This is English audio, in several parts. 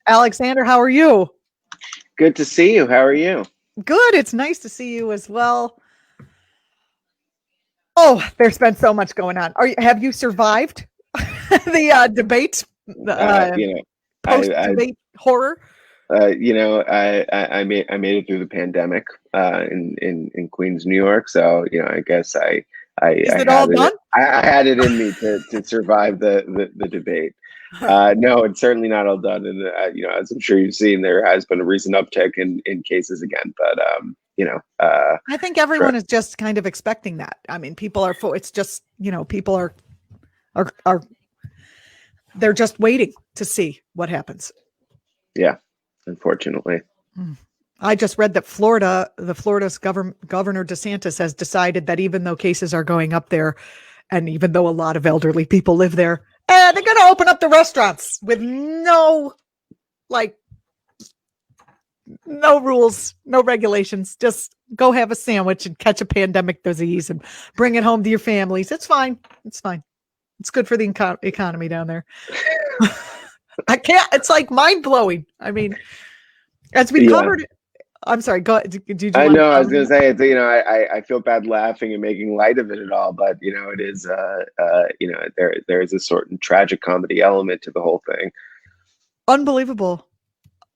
Alexander, how are you? Good to see you. How are you? Good. It's nice to see you as well. Oh, there's been so much going on. Have you survived the debate, You know, post-debate horror? I made it through the pandemic in Queens, New York. So I guess Is I it all had done? I had it in me to survive the debate. No, it's certainly not all done, and as I'm sure you've seen, there has been a recent uptick in cases again. But I think everyone is just kind of expecting that. I mean, people are. It's just people are they're just waiting to see what happens. Yeah, unfortunately. I just read that Florida's Governor DeSantis has decided that even though cases are going up there, and even though a lot of elderly people live there, they're going to open up the restaurants with no rules, no regulations. Just go have a sandwich and catch a pandemic disease and bring it home to your families. It's fine. It's fine. It's good for the economy down there. I can't. It's like mind blowing. I mean, as we covered. I'm sorry. Go. I know. I was going to say it's. I feel bad laughing and making light of it at all, but it is. There is a certain tragic comedy element to the whole thing. Unbelievable.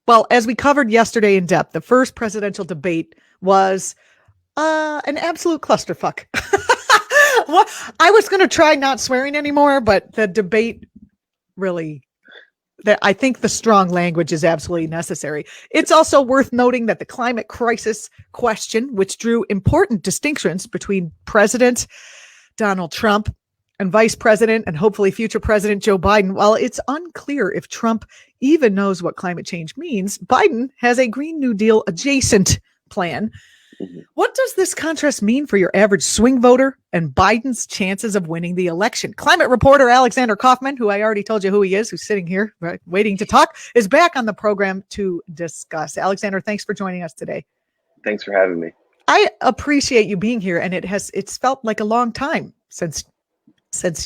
Well, as we covered yesterday in depth, the first presidential debate was an absolute clusterfuck. Well, I was going to try not swearing anymore, but the debate really. I think the strong language is absolutely necessary. It's also worth noting that the climate crisis question, which drew important distinctions between President Donald Trump and Vice President and hopefully future President Joe Biden, while it's unclear if Trump even knows what climate change means, Biden has a Green New Deal adjacent plan. What does this contrast mean for your average swing voter and Biden's chances of winning the election? Climate reporter Alexander Kaufman, who I already told you who he is, who's sitting here waiting to talk, is back on the program to discuss. Alexander, thanks for joining us today. Thanks for having me. I appreciate you being here, and it's felt like a long time since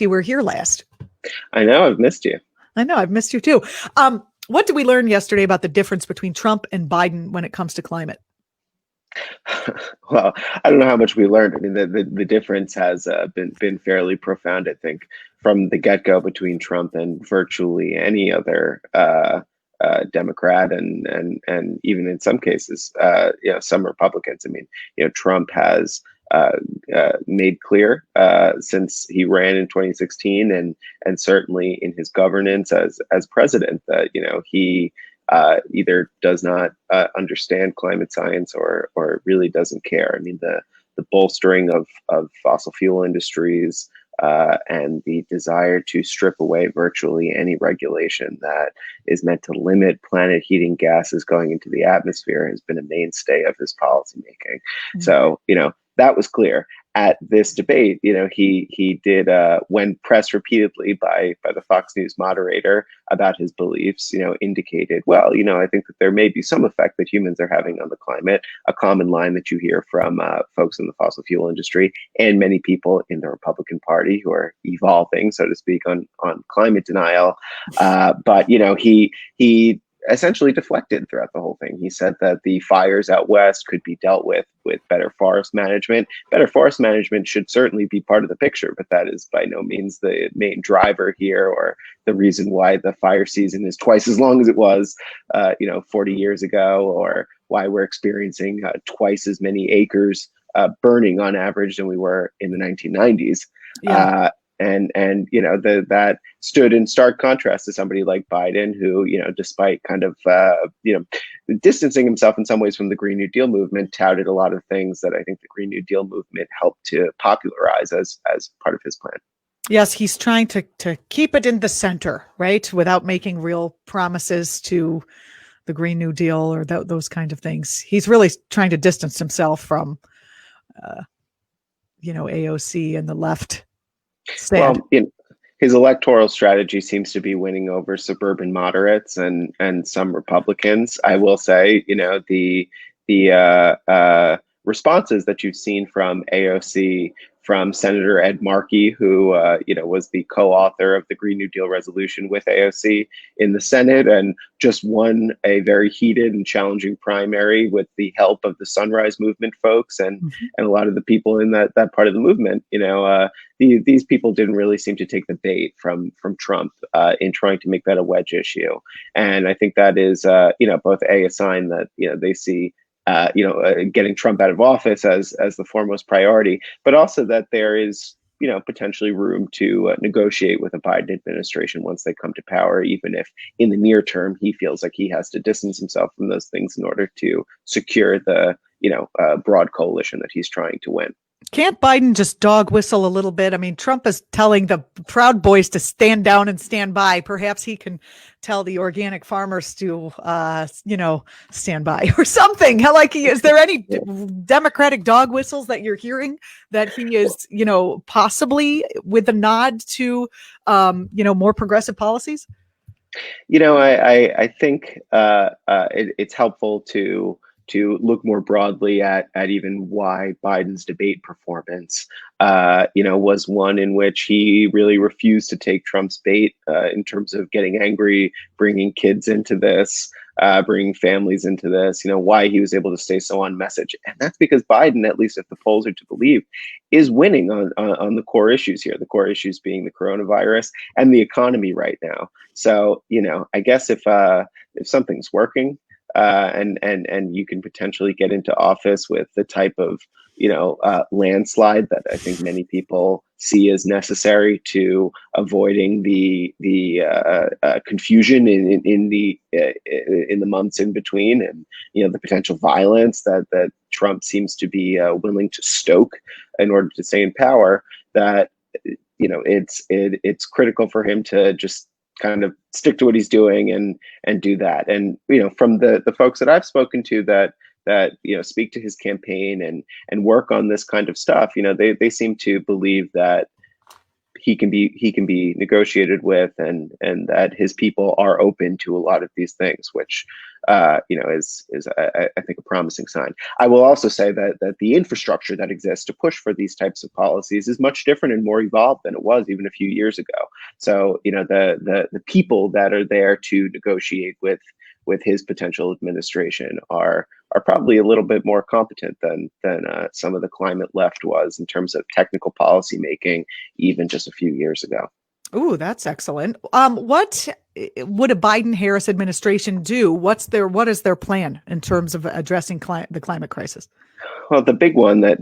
you were here last. I know, I've missed you. I know, I've missed you too. What did we learn yesterday about the difference between Trump and Biden when it comes to climate? Well, I don't know how much we learned. I mean, the difference has been fairly profound, I think, from the get-go between Trump and virtually any other Democrat and even in some cases, some Republicans. I mean, Trump has made clear since he ran in 2016 and certainly in his governance as president that he either does not understand climate science or really doesn't care. I mean, the bolstering of fossil fuel industries and the desire to strip away virtually any regulation that is meant to limit planet heating gases going into the atmosphere has been a mainstay of his policymaking. Mm-hmm. So, that was clear. At this debate, he did, when pressed repeatedly by the Fox News moderator about his beliefs, indicated, well, I think that there may be some effect that humans are having on the climate, a common line that you hear from folks in the fossil fuel industry and many people in the Republican Party who are evolving, so to speak, on climate denial. But, he essentially deflected throughout the whole thing. He said that the fires out west could be dealt with better forest management. Better forest management should certainly be part of the picture, but that is by no means the main driver here or the reason why the fire season is twice as long as it was, 40 years ago, or why we're experiencing twice as many acres burning on average than we were in the 1990s. Yeah. And that stood in stark contrast to somebody like Biden, who, despite kind of, distancing himself in some ways from the Green New Deal movement, touted a lot of things that I think the Green New Deal movement helped to popularize as part of his plan. Yes, he's trying to keep it in the center, right, without making real promises to the Green New Deal or those kind of things. He's really trying to distance himself from, AOC and the left. Sad. Well, his electoral strategy seems to be winning over suburban moderates and some Republicans. I will say, the responses that you've seen from AOC from Senator Ed Markey, who was the co-author of the Green New Deal resolution with AOC in the Senate, and just won a very heated and challenging primary with the help of the Sunrise Movement folks and a lot of the people in that part of the movement. These people didn't really seem to take the bait from Trump in trying to make that a wedge issue, and I think that is both a sign that they see getting Trump out of office as the foremost priority, but also that there is potentially room to negotiate with a Biden administration once they come to power, even if in the near term he feels like he has to distance himself from those things in order to secure the broad coalition that he's trying to win. Can't Biden just dog whistle a little bit? I mean, Trump is telling the Proud Boys to stand down and stand by. Perhaps he can tell the organic farmers to, stand by or something. Is there any Democratic dog whistles that you're hearing that he is, possibly with a nod to, more progressive policies? I think it's helpful to look more broadly at even why Biden's debate performance, was one in which he really refused to take Trump's bait in terms of getting angry, bringing kids into this, bringing families into this, why he was able to stay so on message. And that's because Biden, at least if the polls are to believe, is winning on the core issues here, the core issues being the coronavirus and the economy right now. So, I guess if something's working, and you can potentially get into office with the type of landslide that I think many people see as necessary to avoiding the confusion in the months in between, and the potential violence that Trump seems to be willing to stoke in order to stay in power. That it's critical for him to just kind of stick to what he's doing and do that. And from the folks that I've spoken to that speak to his campaign and work on this kind of stuff, they seem to believe that he can be negotiated with, and that his people are open to a lot of these things, which is I think a promising sign. I will also say that the infrastructure that exists to push for these types of policies is much different and more evolved than it was even a few years ago. So the people that are there to negotiate with his potential administration are probably a little bit more competent than some of the climate left was in terms of technical policy making, even just a few years ago. Ooh, that's excellent. What would a Biden-Harris administration do? What is their plan in terms of addressing the climate crisis? Well, the big one that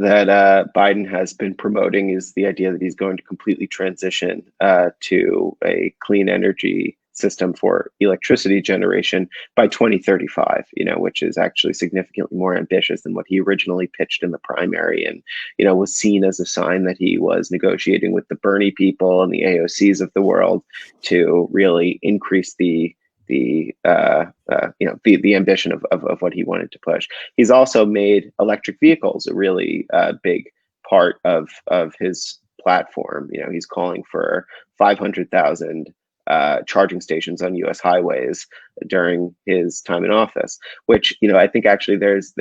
Biden has been promoting is the idea that he's going to completely transition to a clean energy system for electricity generation by 2035, which is actually significantly more ambitious than what he originally pitched in the primary, and was seen as a sign that he was negotiating with the Bernie people and the AOCs of the world to really increase the ambition of what he wanted to push. He's also made electric vehicles a really big part of his platform. He's calling for 500,000 charging stations on U.S. highways during his time in office, which I think actually there's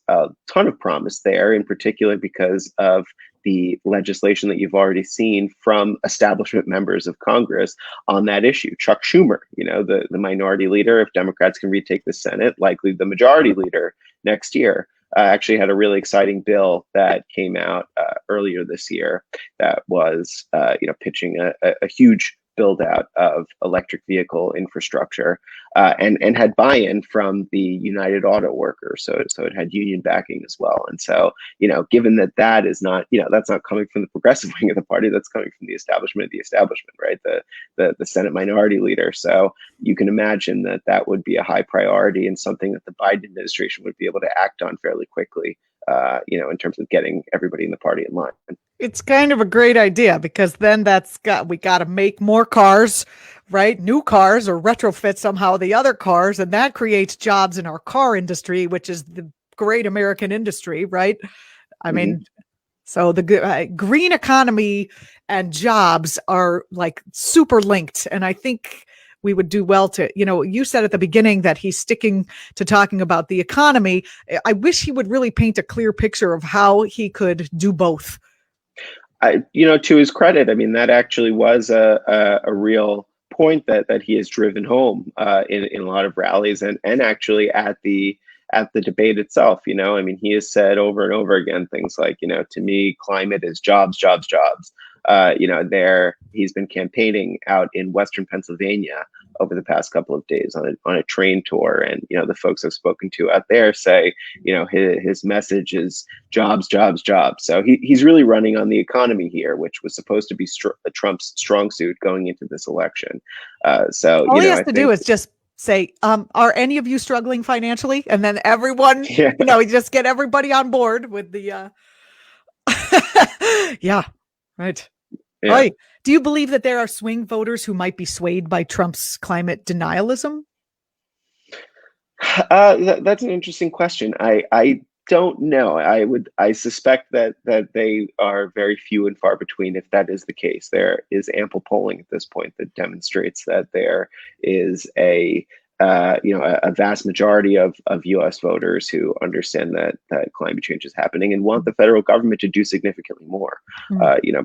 a ton of promise there, in particular because of the legislation that you've already seen from establishment members of Congress on that issue. Chuck Schumer, the minority leader, if Democrats can retake the Senate, likely the majority leader next year, actually had a really exciting bill that came out earlier this year that was pitching a huge build out of electric vehicle infrastructure, and had buy-in from the United Auto Workers. So it had union backing as well. And so, given that is not, that's not coming from the progressive wing of the party, that's coming from the establishment, right? The Senate minority leader. So you can imagine that would be a high priority and something that the Biden administration would be able to act on fairly quickly, in terms of getting everybody in the party in line. It's kind of a great idea, because then we got to make more cars, right? New cars, or retrofit somehow the other cars. And that creates jobs in our car industry, which is the great American industry, right? I mean, so the green economy and jobs are like super linked. And I think we would do well to, you said at the beginning that he's sticking to talking about the economy. I wish he would really paint a clear picture of how he could do both. To his credit, I mean, that actually was a real point that he has driven home in a lot of rallies and actually at the debate itself. I mean, he has said over and over again things like, to me, climate is jobs, jobs, jobs. He's been campaigning out in Western Pennsylvania over the past couple of days on a train tour, and the folks I've spoken to out there say, his message is jobs, jobs, jobs. So he's really running on the economy here, which was supposed to be Trump's strong suit going into this election. So All he has I to think do is just say, are any of you struggling financially? And then everyone, yeah, just get everybody on board with the, yeah, right. yeah. Right. Do you believe that there are swing voters who might be swayed by Trump's climate denialism? That's an interesting question. I don't know. I suspect that they are very few and far between if that is the case. There is ample polling at this point that demonstrates that there is a vast majority of U.S. voters who understand that climate change is happening and want the federal government to do significantly more.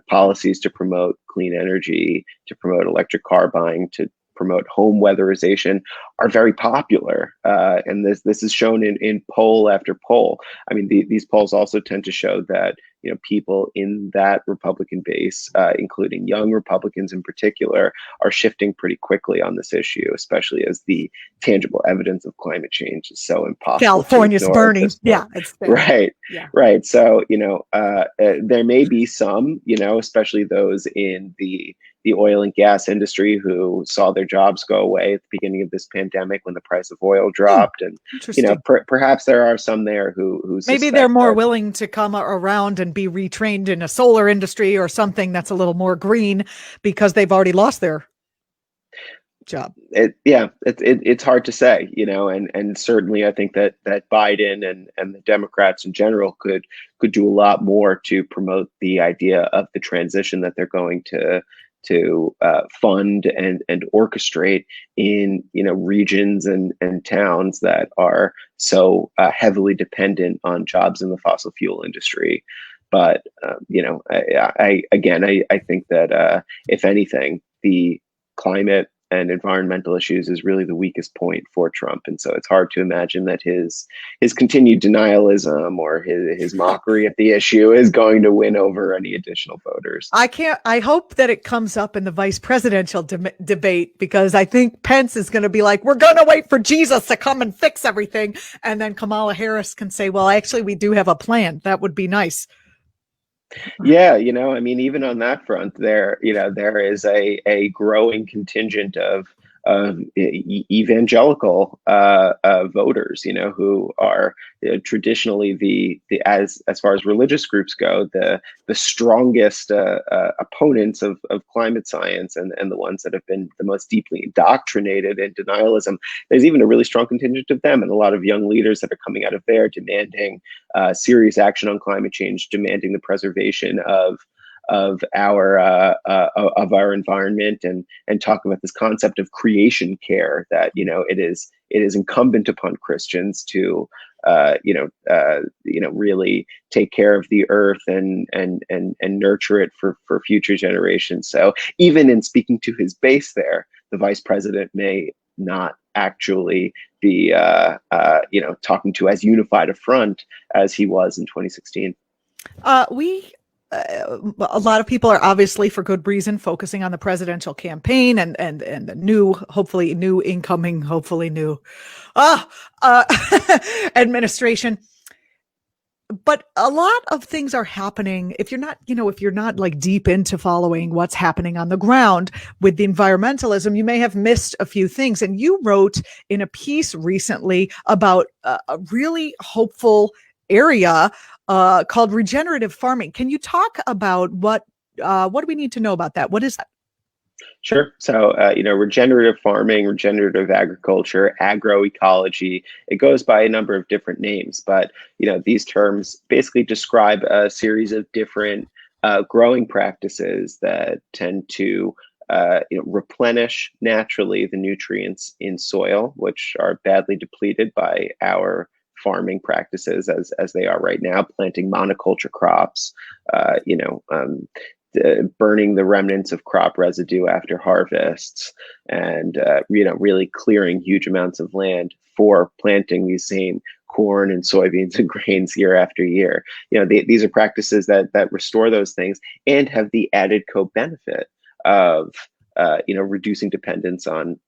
Policies to promote clean energy, to promote electric car buying, to promote home weatherization are very popular, and this is shown in poll after poll. I mean, these polls also tend to show that people in that Republican base, including young Republicans in particular, are shifting pretty quickly on this issue, especially as the tangible evidence of climate change is so impossible California's to ignore at burning. this point. Yeah, it's there. Right, Yeah. right. So there may be some, especially those in the oil and gas industry who saw their jobs go away at the beginning of this pandemic when the price of oil dropped, and Interesting. perhaps there are some there who Maybe they're more willing to come around and be retrained in a solar industry or something that's a little more green because they've already lost their job. It's hard to say, and certainly I think that Biden and the Democrats in general could do a lot more to promote the idea of the transition that they're going to fund and orchestrate in regions and towns that are so heavily dependent on jobs in the fossil fuel industry. But I think that if anything, the climate and environmental issues is really the weakest point for Trump, and so it's hard to imagine that his continued denialism or his mockery of the issue is going to win over any additional voters. I hope that it comes up in the vice presidential debate, because I think Pence is going to be like, we're going to wait for Jesus to come and fix everything, and then Kamala Harris can say, well, actually, we do have a plan. That would be nice. Yeah, I mean, even on that front, there is a growing contingent of evangelical voters, who are traditionally the as far as religious groups go, the strongest opponents of climate science, and the ones that have been the most deeply indoctrinated in denialism. There's even a really strong contingent of them, and a lot of young leaders that are coming out of there demanding serious action on climate change, demanding the preservation of our environment, and talk about this concept of creation care, that it is incumbent upon Christians to really take care of the earth and nurture it for future generations. So even in speaking to his base there, the vice president may not actually be talking to as unified a front as he was in 2016. A lot of people are obviously, for good reason, focusing on the presidential campaign and the new, hopefully new incoming, hopefully new administration. But a lot of things are happening. If you're not like deep into following what's happening on the ground with the environmentalism, you may have missed a few things. And you wrote in a piece recently about a really hopeful area called regenerative farming. Can you talk about what do we need to know about that? What is that? Sure. So, regenerative farming, regenerative agriculture, agroecology, it goes by a number of different names, but, these terms basically describe a series of different growing practices that tend to replenish naturally the nutrients in soil, which are badly depleted by our farming practices as they are right now, planting monoculture crops, burning the remnants of crop residue after harvests, and really clearing huge amounts of land for planting these same corn and soybeans and grains year after year. These are practices that restore those things and have the added co-benefit of reducing dependence on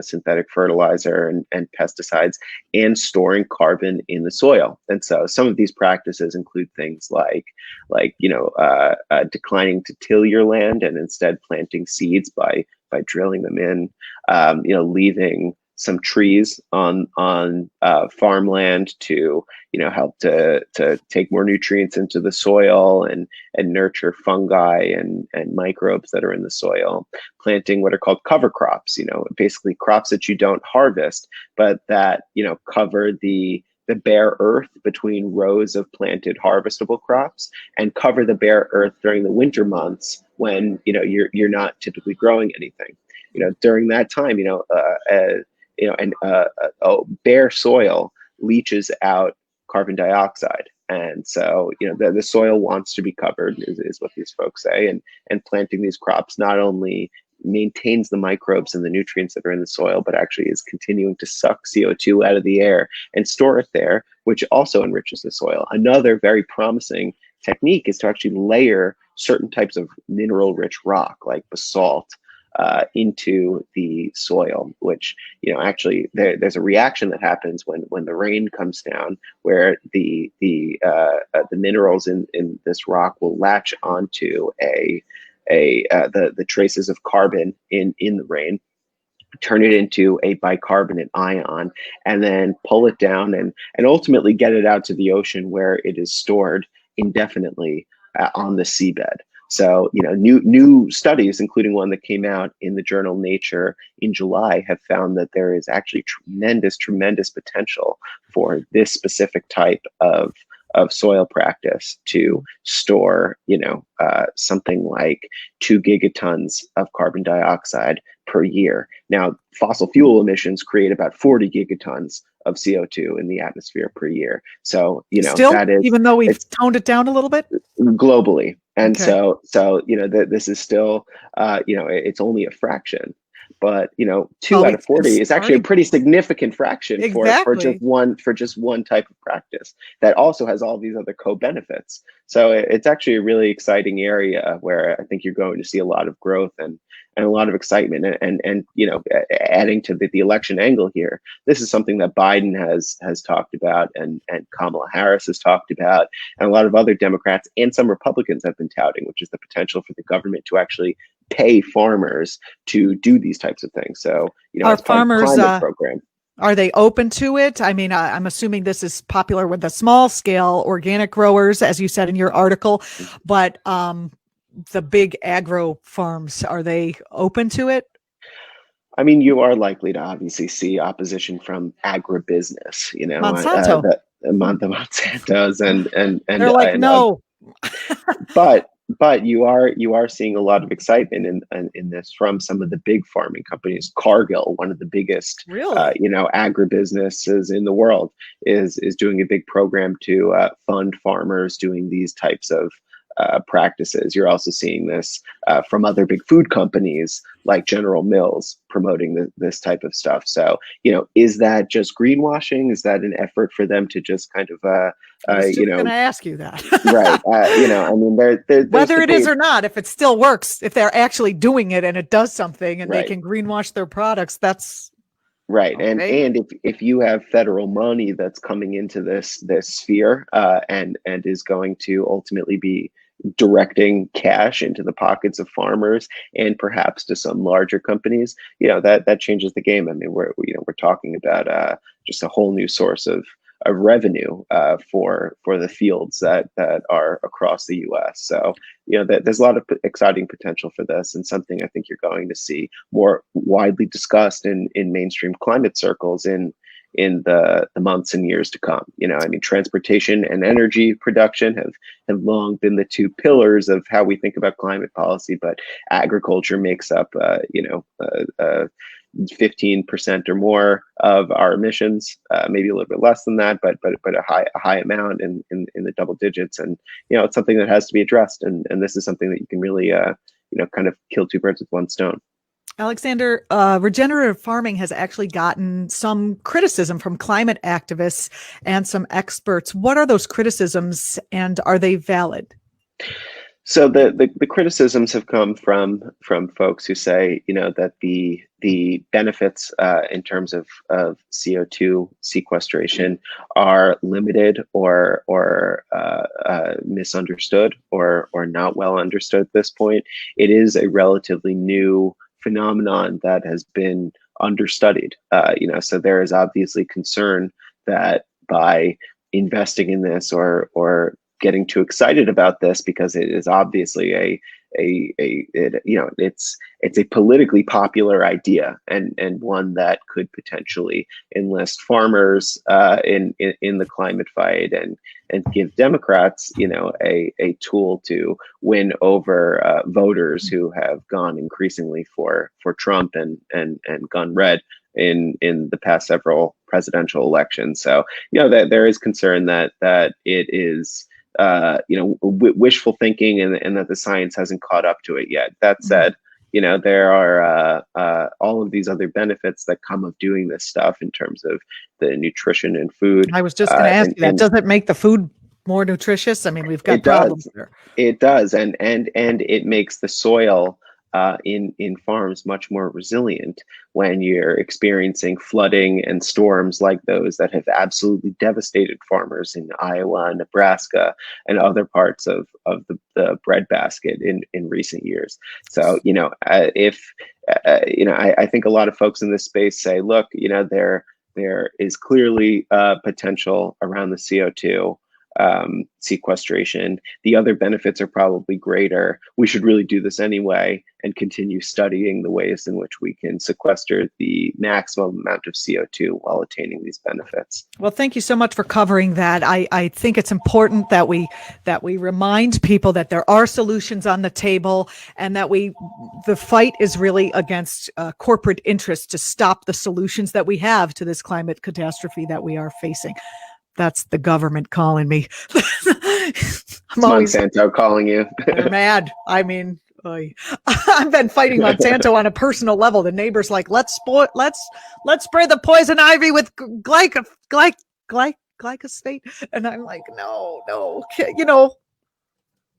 synthetic fertilizer and pesticides, and storing carbon in the soil. And so some of these practices include things like declining to till your land and instead planting seeds by drilling them in, leaving some trees on farmland to help to take more nutrients into the soil and nurture fungi and microbes that are in the soil. Planting what are called cover crops, basically crops that you don't harvest, but that cover the bare earth between rows of planted harvestable crops, and cover the bare earth during the winter months when you're not typically growing anything. During that time, bare soil leaches out carbon dioxide. And so, the soil wants to be covered is what these folks say. And planting these crops not only maintains the microbes and the nutrients that are in the soil, but actually is continuing to suck CO2 out of the air and store it there, which also enriches the soil. Another very promising technique is to actually layer certain types of mineral-rich rock, like basalt, into the soil, which actually there's a reaction that happens when the rain comes down, where the minerals in this rock will latch onto the traces of carbon in the rain, turn it into a bicarbonate ion, and then pull it down and ultimately get it out to the ocean, where it is stored indefinitely on the seabed. So, new studies, including one that came out in the journal Nature in July, have found that there is actually tremendous potential for this specific type of soil practice to store, something like 2 gigatons of carbon dioxide per year. Now, fossil fuel emissions create about 40 gigatons of CO2 in the atmosphere per year. So, Still, that is, even though we've toned it down a little bit globally. And okay. so this is still, it's only a fraction. But 2 out of 40 is actually a pretty significant fraction for just one type of practice that also has all these other co-benefits. So it's actually a really exciting area where I think you're going to see a lot of growth and a lot of excitement. And adding to the election angle here, this is something that Biden has talked about, and Kamala Harris has talked about, and a lot of other Democrats and some Republicans have been touting, which is the potential for the government to actually pay farmers to do these types of things. So, are as part of the farmers climate program, are they open to it? I mean, I'm assuming this is popular with the small scale organic growers, as you said in your article, but the big agro farms, are they open to it? I mean, you are likely to obviously see opposition from agribusiness, Monsanto. the Monsantos and They're like, no. But you are seeing a lot of excitement in this from some of the big farming companies. Cargill, one of the biggest really, agribusinesses in the world, is doing a big program to fund farmers doing these types of practices. You're also seeing this from other big food companies like General Mills promoting this type of stuff. So, is that just greenwashing? Is that an effort for them to just kind of, I was just going to ask you that. Right. I mean, whether it is or not, if it still works, if they're actually doing it and it does something and right. they can greenwash their products, that's right. Okay. And if you have federal money that's coming into this sphere and is going to ultimately be directing cash into the pockets of farmers and perhaps to some larger companies, that changes the game. I mean, we're talking about just a whole new source of revenue for the fields that are across the U.S. So there's a lot of exciting potential for this, and something I think you're going to see more widely discussed in mainstream climate circles in the months and years to come. I mean, transportation and energy production have long been the two pillars of how we think about climate policy, but agriculture makes up 15% or more of our emissions, maybe a little bit less than that, but a high amount in the double digits. And it's something that has to be addressed. And this is something that you can really kind of kill two birds with one stone. Alexander, regenerative farming has actually gotten some criticism from climate activists and some experts. What are those criticisms, and are they valid? So the criticisms have come from folks who say, that the benefits in terms of CO2 sequestration are limited or misunderstood or not well understood at this point. It is a relatively new phenomenon that has been understudied. So there is obviously concern that by investing in this or getting too excited about this, because it is obviously it's a politically popular idea and one that could potentially enlist farmers in the climate fight and give Democrats a tool to win over voters who have gone increasingly for Trump and gone red in the past several presidential elections. So that there is concern that it is wishful thinking and that the science hasn't caught up to it yet. That said, there are all of these other benefits that come of doing this stuff in terms of the nutrition in food. I was just going to ask you that. Does it make the food more nutritious? I mean, we've got problems there. It does, and it makes the soil in farms much more resilient when you're experiencing flooding and storms like those that have absolutely devastated farmers in Iowa, Nebraska, and other parts of the breadbasket in recent years. So I think a lot of folks in this space say, look, there is clearly potential around the CO2 sequestration. The other benefits are probably greater. We should really do this anyway and continue studying the ways in which we can sequester the maximum amount of CO2 while attaining these benefits. Well, thank you so much for covering that. I think it's important that we remind people that there are solutions on the table, and that the fight is really against corporate interests to stop the solutions that we have to this climate catastrophe that we are facing. That's the government calling me. Monsanto calling you. They're mad. I mean, I've been fighting Monsanto on a personal level. The neighbor's like, let's spray the poison ivy with glyphosate, and I'm like, no,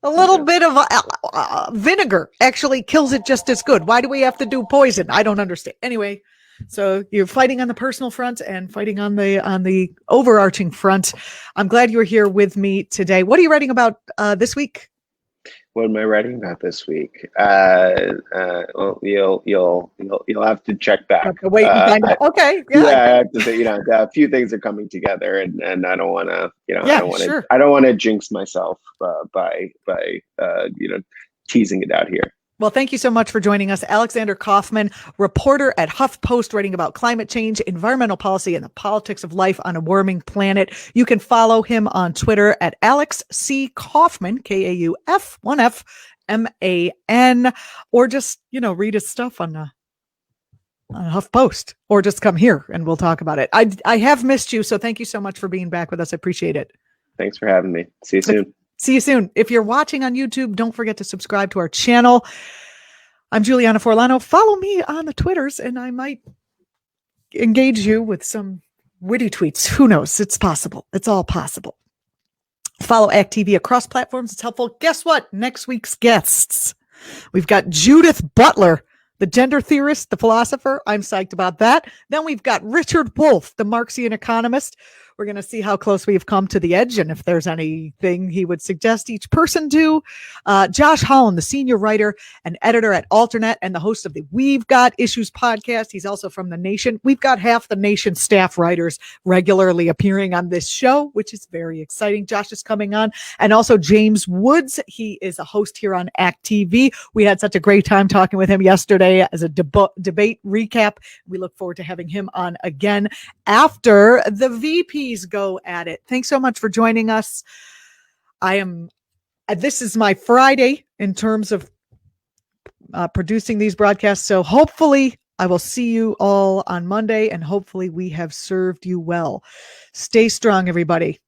a little bit of vinegar actually kills it just as good. Why do we have to do poison? I don't understand. Anyway. So you're fighting on the personal front and fighting on the overarching front. I'm glad you were here with me today. What are you writing about this week? What am I writing about this week? Well, you'll have to check back. Wait, okay. Yeah, I have to say, a few things are coming together, and I don't want to, I don't want to jinx myself by teasing it out here. Well, thank you so much for joining us. Alexander Kaufman, reporter at HuffPost, writing about climate change, environmental policy, and the politics of life on a warming planet. You can follow him on Twitter at Alex C. Kaufman, KAUF1FMAN, or just, read his stuff on HuffPost, or just come here and we'll talk about it. I have missed you, so thank you so much for being back with us. I appreciate it. Thanks for having me. See you soon. See you soon. If you're watching on YouTube, don't forget to subscribe to our channel. I'm Julianna Forlano. Follow me on the Twitters, and I might engage you with some witty tweets. Who knows? It's possible. It's all possible. Follow ACT.TV across platforms. It's helpful. Guess what? Next week's guests. We've got Judith Butler, the gender theorist, the philosopher. I'm psyched about that. Then we've got Richard Wolff, the Marxian economist. We're going to see how close we've come to the edge and if there's anything he would suggest each person do. Josh Holland, the senior writer and editor at Alternet and the host of the We've Got Issues podcast. He's also from The Nation. We've got half the Nation staff writers regularly appearing on this show, which is very exciting. Josh is coming on. And also James Woods. He is a host here on ACT.TV. We had such a great time talking with him yesterday as a debate recap. We look forward to having him on again after the VPs go at it. Thanks so much for joining us. This is my Friday in terms of producing these broadcasts. So hopefully I will see you all on Monday, and hopefully we have served you well. Stay strong, everybody.